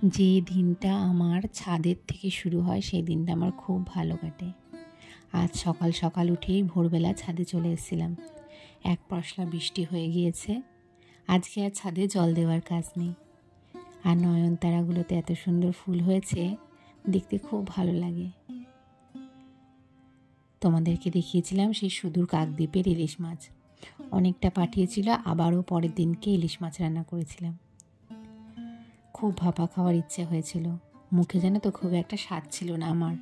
যে দিনটা আমার ছাদের থেকে শুরু হয় সেই দিনটা আমার খুব ভালো কাটে। আজ সকাল সকাল উঠেই ভোরবেলা ছাদে চলে এসেছিলাম। এক পশলা বৃষ্টি হয়ে গিয়েছে। আজকে আর ছাদে জল দেওয়ার কাজ নেই। আর নয়নতারাগুলোতে এত সুন্দর ফুল হয়েছে, দেখতে খুব ভালো লাগে। তোমাদেরকে দেখিয়েছিলাম সেই সুদূর কাকদ্বীপের ইলিশ মাছ। অনেকটা পাঠিয়েছিল, আবারও পরের দিনকে ইলিশ মাছ রান্না করেছিলাম। খুব ভাপা খাওয়ার ইচ্ছে হয়েছিল। মুখে যেন তো খুব একটা স্বাদ ছিল না আমার।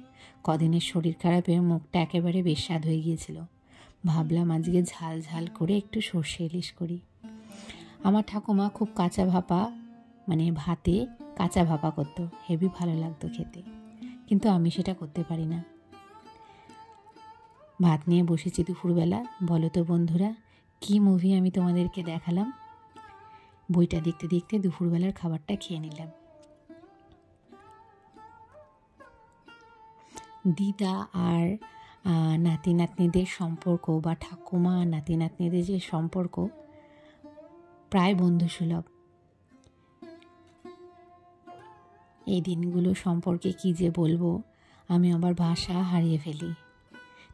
কদিনের শরীর খারাপে মুখটা একেবারে বেস্বাদ হয়ে গিয়েছিল। ভাবলাম আজকে ঝাল ঝাল করে একটু সর্ষে ইলিশ করি। আমার ঠাকুমা খুব কাঁচা ভাপা, মানে ভাতে কাঁচা ভাপা করতো, হেবি ভালো লাগতো খেতে, কিন্তু আমি সেটা করতে পারি না। ভাত নিয়ে বসেছি দুপুরবেলা। বলো তো বন্ধুরা, কি মুভি আমি তোমাদেরকে দেখালাম? বইটা দেখতে দেখতে দুপুরবেলার খাবারটা খেয়ে নিলাম। দিদা আর নাতি নাতনিদের সম্পর্ক বা ঠাকুমা নাতি নাতনিদের যে সম্পর্ক প্রায় বন্ধুসুলভ। এই দিনগুলো সম্পর্কে কি যে বলবো, আমি আবার ভাষা হারিয়ে ফেলি।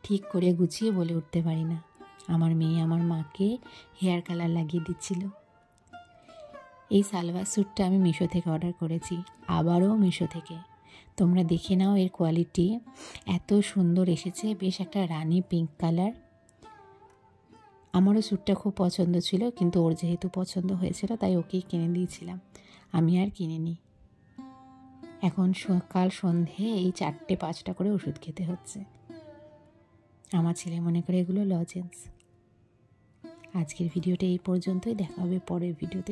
ঠিক করে গুছিয়ে বলে উঠতে পারি না। আমার মেয়ে আমার মাকে হেয়ার কালার লাগিয়ে দিচ্ছিল। এই সালোয়ার স্যুটটা আমি মিশো থেকে অর্ডার করেছি, আবারও মিশো থেকে। তোমরা দেখে নাও, এর কোয়ালিটি এত সুন্দর এসেছে, বেশ একটা রানি পিঙ্ক কালার। আমারও স্যুটটা খুব পছন্দ ছিল, কিন্তু ওর যেহেতু পছন্দ হয়েছিল তাই ওকেই কিনে দিয়েছিলাম, আমি আর কিনিনি। এখন সকাল সন্ধে এই 4-5টা করে ওষুধ খেতে হচ্ছে। আমার ছেলে মনে করে এগুলো লজেন্স। আজকের ভিডিওটা এই পর্যন্তই, দেখা হবে পরের ভিডিওতে।